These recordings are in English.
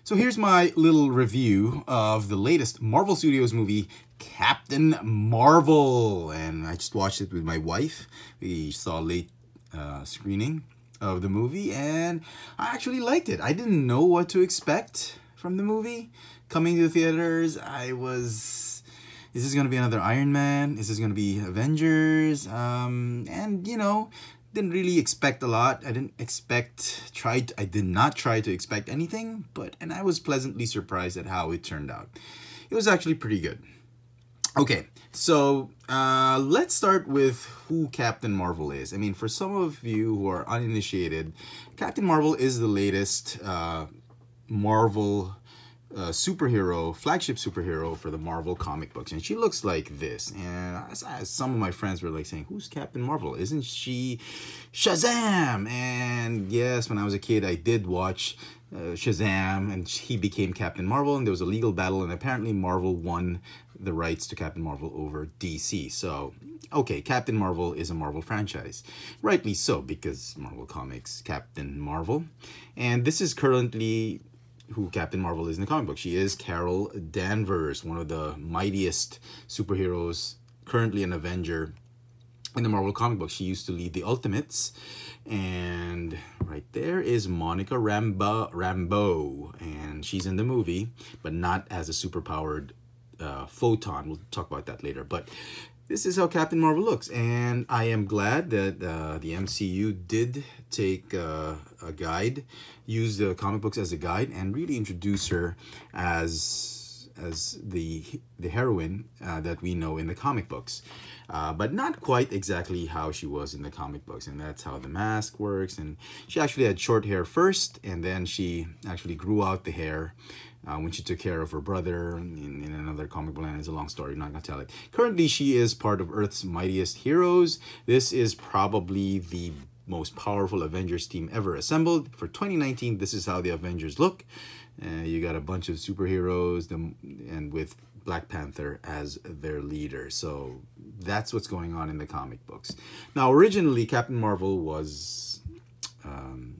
So here's my little review of the latest Marvel Studios movie, Captain Marvel. And I just watched it with my wife. We saw a late screening of the movie, and I actually liked it. I didn't know what to expect from the movie. Coming to the theaters, is this going to be another Iron Man? Is this going to be Avengers? And, you know, didn't really expect a lot. I did not try to expect anything, and I was pleasantly surprised at how it turned out. It was actually pretty good. Okay, so let's start with who Captain Marvel is. I mean, for some of you who are uninitiated, Captain Marvel is the latest Marvel flagship superhero for the Marvel comic books, and she looks like this. And some of my friends were like saying, "Who's Captain Marvel? Isn't she Shazam?" And yes, when I was a kid, I did watch Shazam, and he became Captain Marvel, and there was a legal battle, and apparently Marvel won the rights to Captain Marvel over DC. So, okay, Captain Marvel is a Marvel franchise. Rightly so, because Marvel Comics, Captain Marvel. And this is currently who Captain Marvel is in the comic book. She is Carol Danvers, one of the mightiest superheroes, currently an Avenger in the Marvel comic book. She used to lead the Ultimates. And right there is Monica Rambeau, and she's in the movie, but not as a superpowered photon. We'll talk about that later. But this is how Captain Marvel looks, and I am glad that the MCU did take a guide, use the comic books as a guide, and really introduce her as the heroine that we know in the comic books, but not quite exactly how she was in the comic books. And that's how the mask works. And she actually had short hair first, and then she actually grew out the hair when she took care of her brother in another comic book line. It's a long story, I'm not going to tell it. Currently, she is part of Earth's mightiest heroes. This is probably the most powerful Avengers team ever assembled. For 2019, this is how the Avengers look. You got a bunch of superheroes, and with Black Panther as their leader. So that's what's going on in the comic books. Now, originally, Captain Marvel was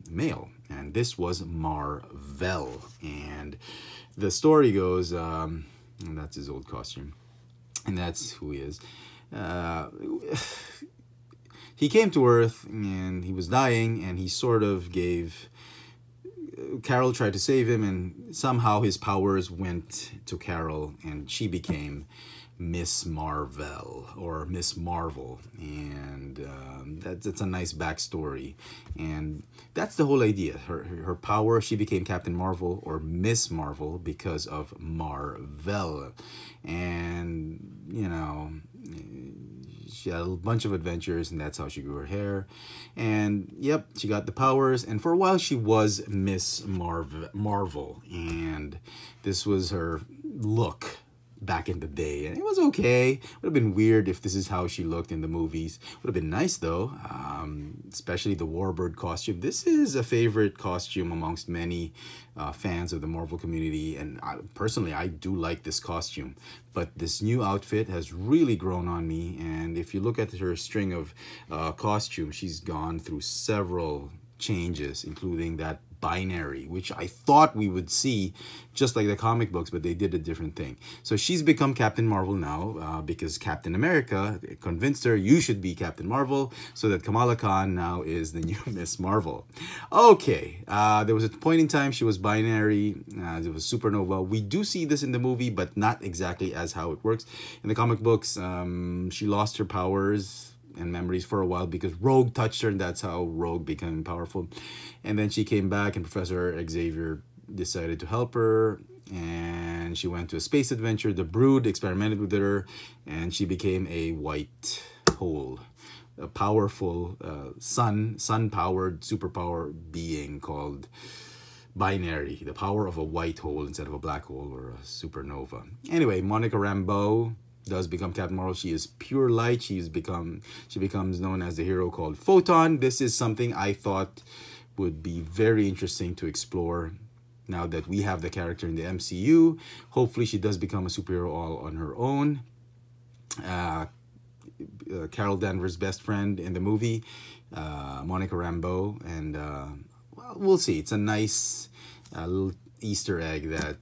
male, and this was Mar-Vell. And the story goes, and that's his old costume, and that's who he is. He came to Earth, and he was dying, and he sort of gave... Carol tried to save him, and somehow his powers went to Carol, and she became Miss Mar-Vell, or Miss Marvel. And that's a nice backstory. And that's the whole idea. Her power, she became Captain Marvel, or Miss Marvel, because of Mar-Vell. And, you know, she had a bunch of adventures, and that's how she grew her hair. And, yep, she got the powers. And for a while, she was Miss Marvel. And this was her look back in the day, and it was okay. Would have been weird if this is how she looked in the movies. Would have been nice though, especially the Warbird costume. This is a favorite costume amongst many fans of the Marvel community, and personally I do like this costume. But this new outfit has really grown on me, and if you look at her string of costumes, she's gone through several changes, including that binary, which I thought we would see just like the comic books, but they did a different thing. So she's become Captain Marvel now because Captain America convinced her, you should be Captain Marvel, so that Kamala Khan now is the new Miss Marvel. Okay, there was a point in time she was binary, it was supernova. We do see this in the movie, but not exactly as how it works. In the comic books, she lost her powers and memories for a while because Rogue touched her, and that's how Rogue became powerful. And then she came back, and Professor Xavier decided to help her, and she went to a space adventure. The Brood experimented with her, and she became a white hole, a powerful sun-powered superpower being called binary, the power of a white hole instead of a black hole or a supernova. Anyway, Monica Rambeau does become Captain Marvel. She is pure light. She becomes known as the hero called Photon. This is something I thought would be very interesting to explore now that we have the character in the MCU. Hopefully she does become a superhero all on her own. Carol Danvers' best friend in the movie, Monica Rambeau, and well, we'll see. It's a nice little Easter egg that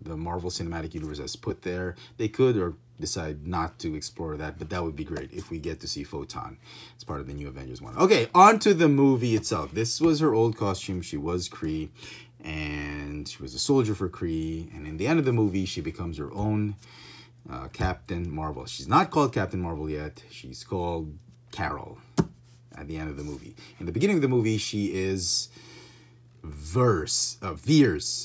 the Marvel Cinematic Universe has put there. They could or decide not to explore that, but that would be great if we get to see Photon as part of the new Avengers one. Okay, on to the movie itself. This was her old costume. She was Kree, and she was a soldier for Kree, and in the end of the movie, she becomes her own Captain Marvel. She's not called Captain Marvel yet. She's called Carol at the end of the movie. In the beginning of the movie, she is Veers,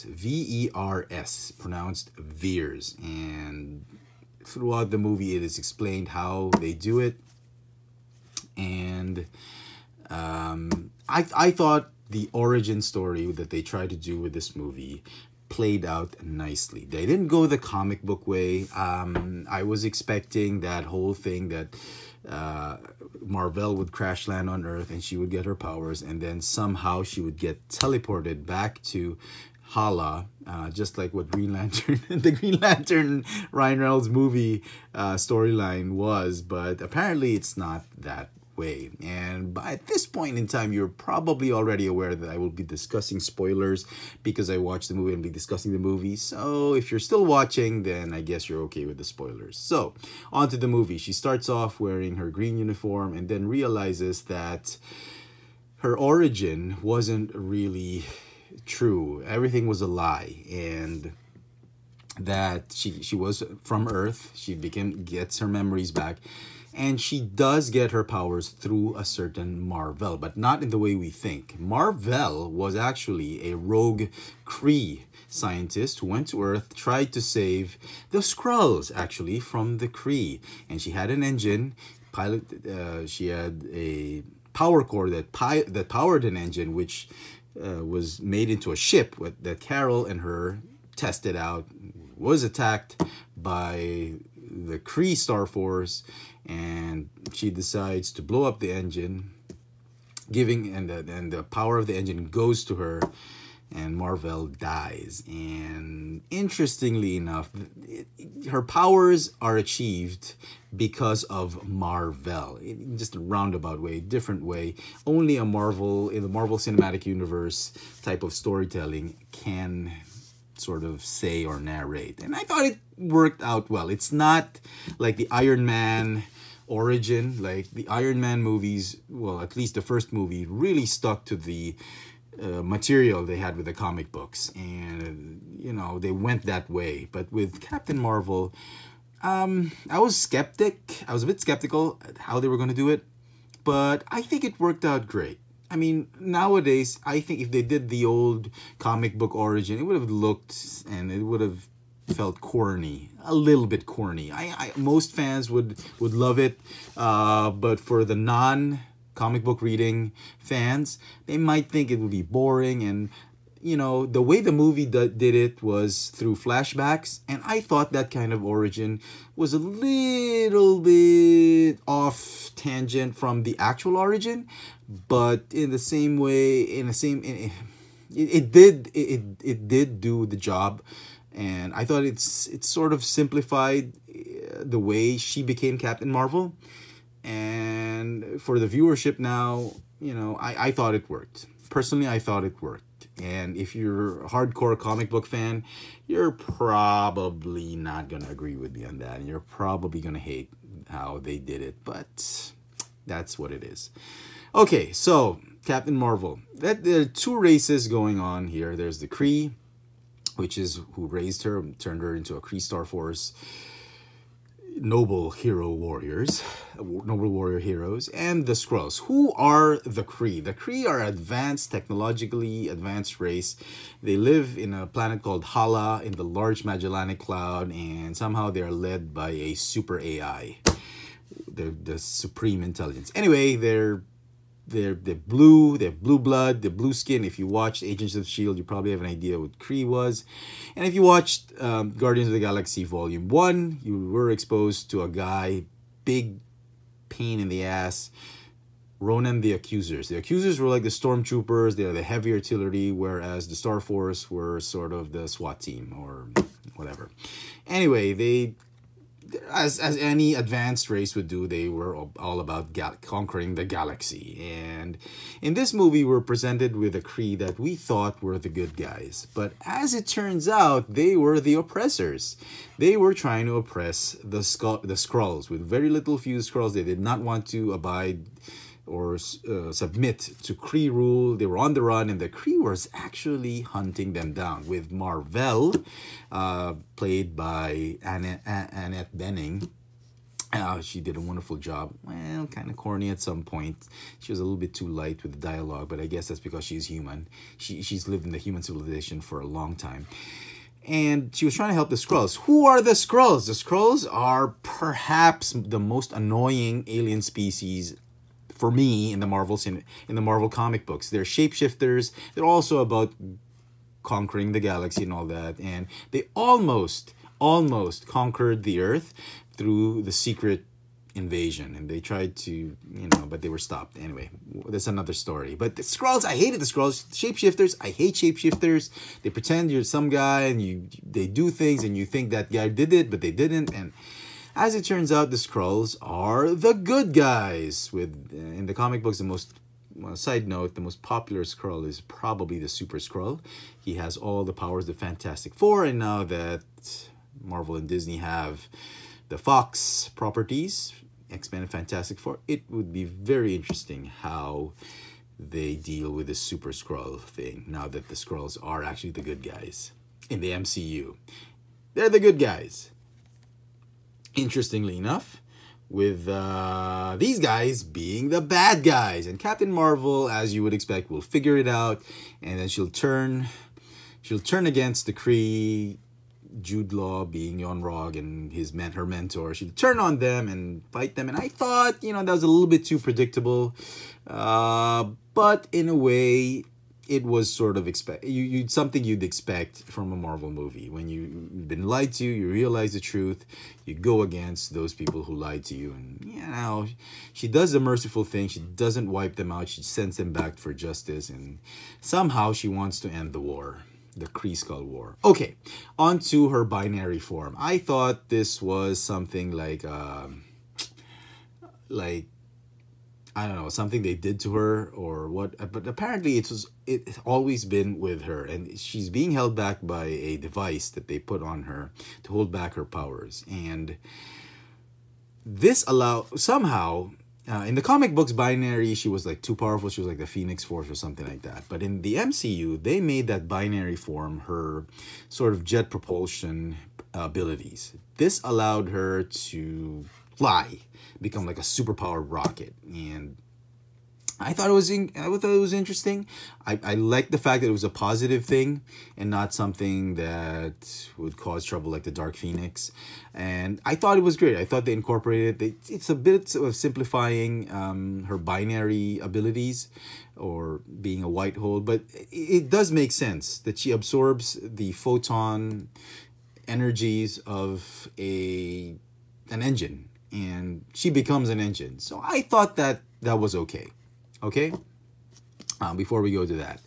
V-E-R-S, pronounced Veers. And throughout the movie, it is explained how they do it. And I thought the origin story that they tried to do with this movie played out nicely. They didn't go the comic book way. I was expecting that whole thing that Marvel would crash land on Earth and she would get her powers, and then somehow she would get teleported back to Hala, just like what Green Lantern, the Green Lantern Ryan Reynolds movie storyline was, but apparently it's not that way. And by this point in time, you're probably already aware that I will be discussing spoilers because I watched the movie and be discussing the movie. So if you're still watching, then I guess you're okay with the spoilers. So on to the movie. She starts off wearing her green uniform and then realizes that her origin wasn't really true. Everything was a lie, and that she was from Earth. She gets her memories back. And she does get her powers through a certain Marvel, but not in the way we think. Marvel was actually a rogue Kree scientist who went to Earth, tried to save the Skrulls, actually, from the Kree. And she had an engine, she had a power core that powered an engine, which was made into a ship that Carol and her tested out, was attacked by the Kree Star Force, and she decides to blow up the engine, and the power of the engine goes to her, and Marvel dies. And interestingly enough, her powers are achieved because of Marvel, in just a roundabout way, different way. Only a Marvel, in the Marvel Cinematic Universe type of storytelling, can sort of say or narrate. And I thought it worked out well. It's not like the Iron Man origin. Like the Iron Man movies, well, at least the first movie really stuck to the material they had with the comic books, and you know, they went that way. But with Captain Marvel, I was a bit skeptical at how they were going to do it, but I think it worked out great. I mean, nowadays, I think if they did the old comic book origin, it would have looked and it would have felt corny, a little bit corny. Most fans would love it, but for the non-comic book reading fans, they might think it would be boring. And you know, the way the movie did it was through flashbacks, and I thought that kind of origin was a little bit off tangent from the actual origin, but in the same way, it did do the job. And I thought it's sort of simplified the way she became Captain Marvel, and for the viewership now, you know, I thought it worked. Personally, I thought it worked. And if you're a hardcore comic book fan, you're probably not going to agree with me on that. And you're probably going to hate how they did it. But that's what it is. Okay, so Captain Marvel. There are two races going on here. There's the Kree, which is who raised her, turned her into a Kree Star Force noble warrior heroes, and the Skrulls. Who are the Kree? The Kree are technologically advanced race. They live in a planet called Hala in the Large Magellanic Cloud, and somehow they're led by a super AI. They're the supreme intelligence. Anyway, they're blue, they have blue blood, they're blue skin. If you watched Agents of S.H.I.E.L.D., you probably have an idea what Kree was. And if you watched Guardians of the Galaxy Volume 1, you were exposed to a guy, big pain in the ass, Ronan the Accusers. The Accusers were like the stormtroopers, they're the heavy artillery, whereas the Star Force were sort of the SWAT team or whatever. Anyway, as any advanced race would do, they were all about conquering the galaxy. And in this movie, we're presented with a Kree that we thought were the good guys. But as it turns out, they were the oppressors. They were trying to oppress the Skrulls. With very little few Skrulls, they did not want to abide or submit to Kree rule. They were on the run, and the Kree was actually hunting them down. With Marvel, played by Annette Bening. She did a wonderful job. Well, kind of corny at some point. She was a little bit too light with the dialogue, but I guess that's because she's human. She's lived in the human civilization for a long time. And she was trying to help the Skrulls. Who are the Skrulls? The Skrulls are perhaps the most annoying alien species for me in the Marvel comic books. They're shapeshifters. They're also about conquering the galaxy and all that. And they almost conquered the Earth through the secret invasion. And they tried to, but they were stopped. Anyway, that's another story. But the Skrulls, I hated the Skrulls. Shapeshifters, I hate shapeshifters. They pretend you're some guy and they do things and you think that guy did it, but they didn't. And as it turns out, the Skrulls are the good guys. In the comic books, side note, the most popular Skrull is probably the Super Skrull. He has all the powers of the Fantastic Four, and now that Marvel and Disney have the Fox properties, X-Men and Fantastic Four, it would be very interesting how they deal with the Super Skrull thing now that the Skrulls are actually the good guys in the MCU. They're the good guys. Interestingly enough, with these guys being the bad guys. And Captain Marvel, as you would expect, will figure it out, and then she'll turn against the Kree, Jude Law being Yon-Rogg and her mentor. She'll turn on them and fight them. And I thought, that was a little bit too predictable. But in a way, it was sort of something you'd expect from a Marvel movie. When you've been lied to, you realize the truth, you go against those people who lied to you. And, she does the merciful thing. She doesn't wipe them out. She sends them back for justice. And somehow she wants to end the war, the Kree-Skrull War. Okay, on to her binary form. I thought this was something like I don't know, something they did to her or what, but apparently it's always been with her, and she's being held back by a device that they put on her to hold back her powers. And this somehow in the comic books, binary, she was like too powerful. She was like the Phoenix Force or something like that. But in the MCU, they made that binary form her sort of jet propulsion abilities. This allowed her to fly, become like a superpowered rocket. And I thought it was interesting. I liked the fact that it was a positive thing and not something that would cause trouble like the Dark Phoenix. And I thought it was great. I thought they incorporated it. It's a bit of simplifying her binary abilities or being a white hole, but it does make sense that she absorbs the photon energies of an engine, and she becomes an engine. So I thought that was okay. Okay? Before we go to that.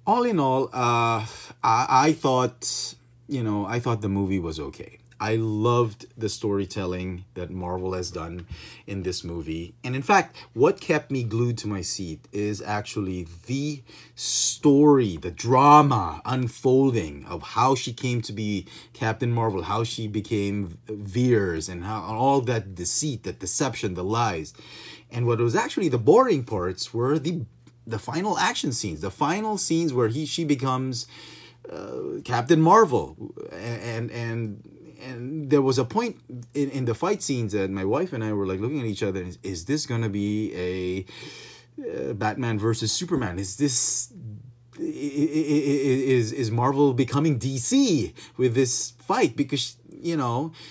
All in all, I thought, I thought the movie was okay. I loved the storytelling that Marvel has done in this movie. And in fact, what kept me glued to my seat is actually the story, the drama unfolding of how she came to be Captain Marvel, how she became Veers, and how all that deceit, that deception, the lies. And what was actually the boring parts were the final action scenes, the final scenes where she becomes Captain Marvel. And there was a point in the fight scenes that my wife and I were like looking at each other. Is this going to be a Batman versus Superman? Is Marvel becoming DC with this fight? Because,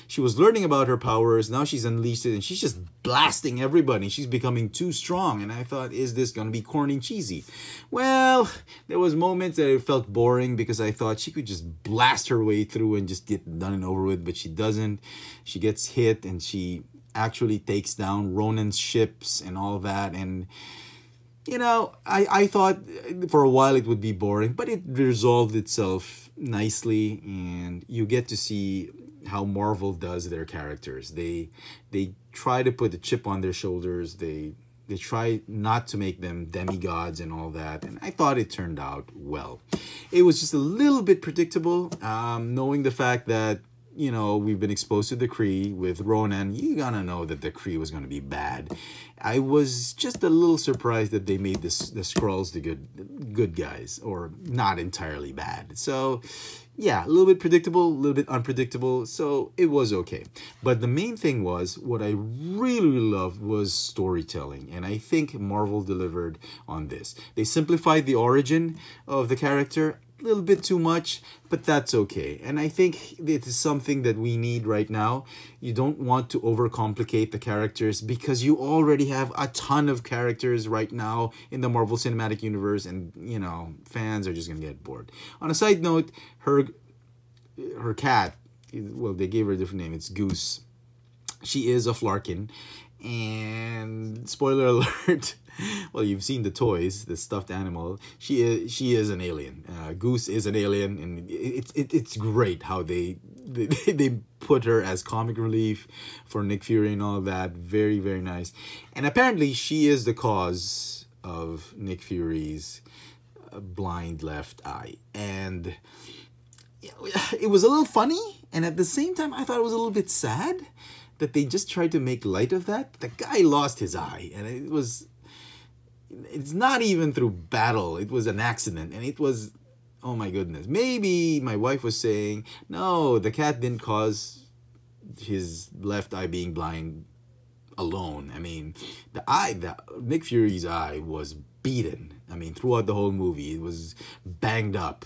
she was learning about her powers. Now she's unleashed it and she's just blasting everybody. She's becoming too strong. And I thought, is this going to be corny and cheesy? Well, there was moments that it felt boring because I thought she could just blast her way through and just get done and over with. But she doesn't. She gets hit and she actually takes down Ronan's ships and all that. And, I thought for a while it would be boring, but it resolved itself nicely. And you get to see how Marvel does their characters. They try to put a chip on their shoulders. They try not to make them demigods and all that. And I thought it turned out well. It was just a little bit predictable, knowing the fact that, you know, we've been exposed to the Kree with Ronan. You gotta know that the Kree was gonna be bad. I was just a little surprised that they made the Skrulls the good guys, or not entirely bad. So yeah, a little bit predictable, a little bit unpredictable, so it was okay. But the main thing was, what I really loved was storytelling, and I think Marvel delivered on this. They simplified the origin of the character a little bit too much, but that's okay. And I think it is something that we need right now. You don't want to overcomplicate the characters, because you already have a ton of characters right now in the Marvel Cinematic Universe, and, you know, fans are just gonna get bored. On a side note, her cat, well, they gave her a different name. It's Goose. She is a Flerken. And spoiler alert, well, you've seen the toys, the stuffed animal. She is an alien. Goose is an alien, and it's great how they put her as comic relief for Nick Fury and all that. Very, very nice. And apparently she is the cause of Nick Fury's blind left eye. And it was a little funny, and at the same time I thought it was a little bit sad that they just tried to make light of that. The guy lost his eye, and it's not even through battle. It was an accident, and it was, oh my goodness. Maybe my wife was saying, no, the cat didn't cause his left eye being blind alone. I mean, Nick Fury's eye was beaten. I mean, throughout the whole movie, it was banged up.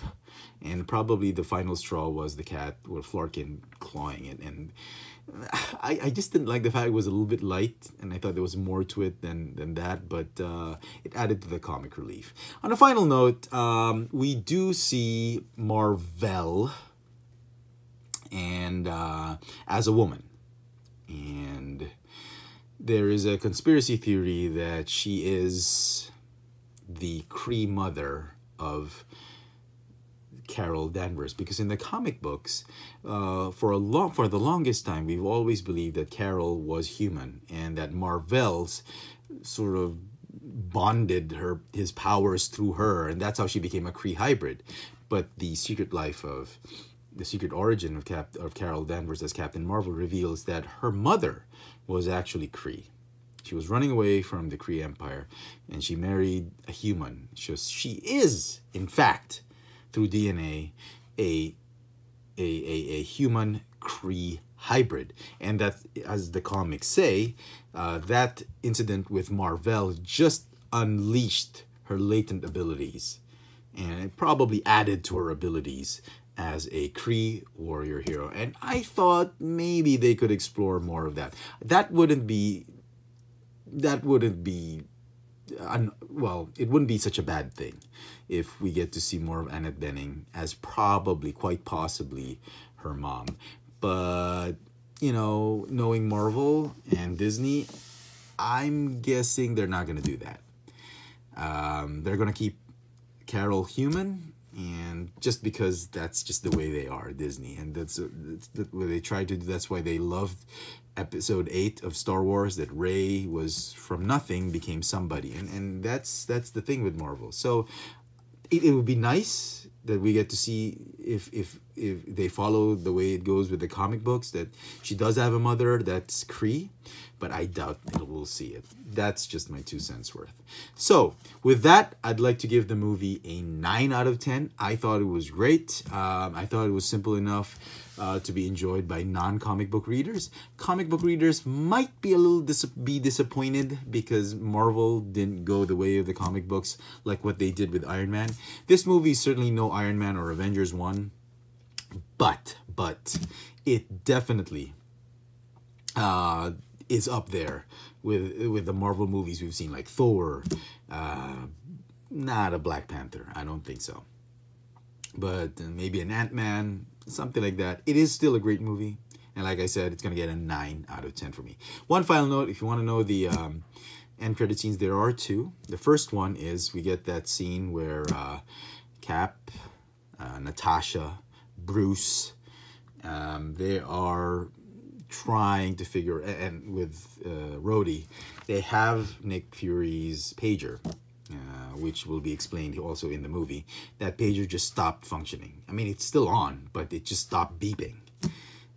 And probably the final straw was the cat, or Flerken, clawing it. And I just didn't like the fact it was a little bit light, and I thought there was more to it than that, but it added to the comic relief. On a final note, we do see Mar-Vell and as a woman. And there is a conspiracy theory that she is the Kree mother of Carol Danvers, because in the comic books, for the longest time, we've always believed that Carol was human, and that Mar-Vell's sort of bonded his powers through her, and that's how she became a Kree hybrid. But the secret origin of Carol Danvers as Captain Marvel reveals that her mother was actually Kree. She was running away from the Kree Empire, and she married a human. She is, in fact, through DNA, a human Kree hybrid. And that, as the comics say, that incident with Mar-Vell just unleashed her latent abilities, and it probably added to her abilities as a Kree warrior hero. And I thought maybe they could explore more of that. That wouldn't be well, it wouldn't be such a bad thing if we get to see more of Annette Bening as quite possibly her mom. But, you know, knowing Marvel and Disney, I'm guessing they're not going to do that. They're going to keep Carol human, and just because that's just the way they are, Disney, and that's what they tried to do. That's why they loved Episode 8 of Star Wars, that Rey was from nothing, became somebody, and that's the thing with Marvel. So it would be nice that we get to see if they follow the way it goes with the comic books, that she does have a mother that's Kree, but I doubt we'll see it. That's just my 2 cents worth. So with that, I'd like to give the movie a 9 out of 10. I thought it was great. I thought it was simple enough to be enjoyed by non-comic book readers. Comic book readers might be a little disappointed because Marvel didn't go the way of the comic books like what they did with Iron Man. This movie is certainly no Iron Man or Avengers 1, but it definitely is up there with the Marvel movies we've seen, like Thor, not a Black Panther, I don't think so, but maybe an Ant-Man, something like that. It is still a great movie, and like I said, it's gonna get a 9 out of 10 for me. One final note, if you want to know the end credit scenes, there are 2. The first one is we get that scene where Cap, Natasha, Bruce, They are trying to figure, and with Rhodey, they have Nick Fury's pager, which will be explained also in the movie. That pager just stopped functioning. I mean, it's still on, but it just stopped beeping.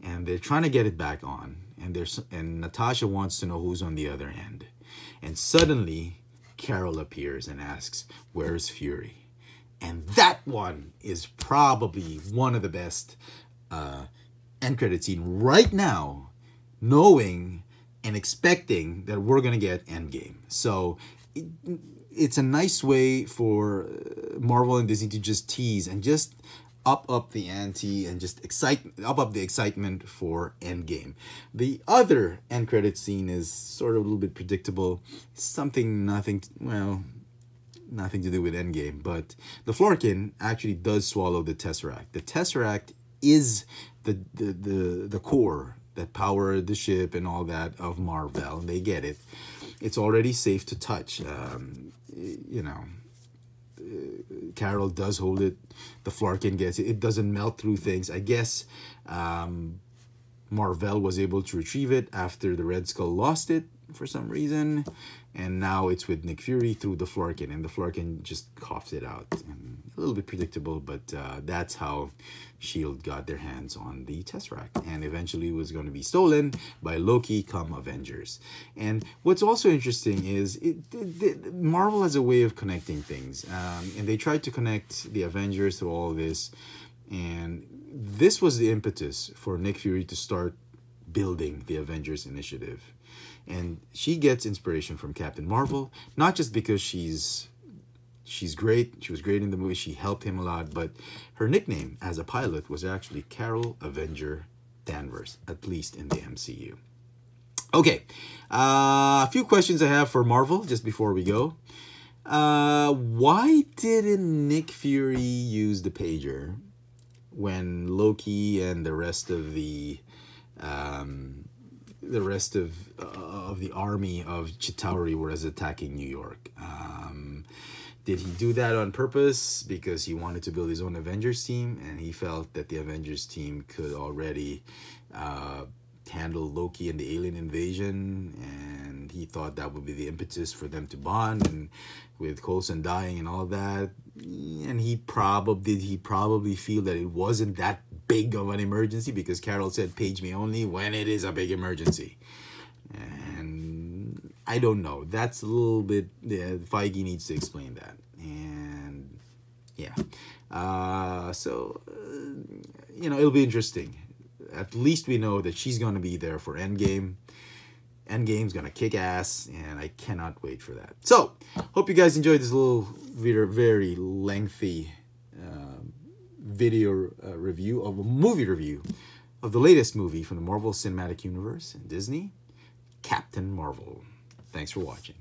And they're trying to get it back on. And Natasha wants to know who's on the other end. And suddenly, Carol appears and asks, "Where's Fury?" And that one is probably one of the best end credit scene right now, knowing and expecting that we're going to get Endgame. So it's a nice way for Marvel and Disney to just tease and just up the ante and just up the excitement for Endgame. The other end credit scene is sort of a little bit predictable. Nothing to do with Endgame, but the Flerken actually does swallow the Tesseract. The Tesseract is the core that powered the ship and all that of Marvel, and they get it. It's already safe to touch. Carol does hold it. The Flerken gets it. It doesn't melt through things. I guess Marvel was able to retrieve it after the Red Skull lost it for some reason, and now it's with Nick Fury through the Flerken, and the Flerken just coughs it out. And a little bit predictable, but that's how S.H.I.E.L.D. got their hands on the Tesseract, and eventually was going to be stolen by Loki come Avengers. And what's also interesting is Marvel has a way of connecting things, and they tried to connect the Avengers to all this, and this was the impetus for Nick Fury to start building the Avengers Initiative. And she gets inspiration from Captain Marvel, not just because she's great. She was great in the movie. She helped him a lot. But her nickname as a pilot was actually Carol Avenger Danvers, at least in the MCU. Okay, a few questions I have for Marvel just before we go. Why didn't Nick Fury use the pager when Loki and the rest of the army of Chitauri was attacking New York? Did he do that on purpose because he wanted to build his own Avengers team, and he felt that the Avengers team could already handle Loki and the alien invasion, and he thought that would be the impetus for them to bond, and with Coulson dying and all that, and he probably feel that it wasn't that big of an emergency because Carol said, "Page me only when it is a big emergency." And I don't know. That's a little bit... Feige needs to explain that. And yeah. It'll be interesting. At least we know that she's going to be there for Endgame. Endgame's going to kick ass, and I cannot wait for that. So, hope you guys enjoyed this little very lengthy video review of a movie review of the latest movie from the Marvel Cinematic Universe and Disney, Captain Marvel. Thanks for watching.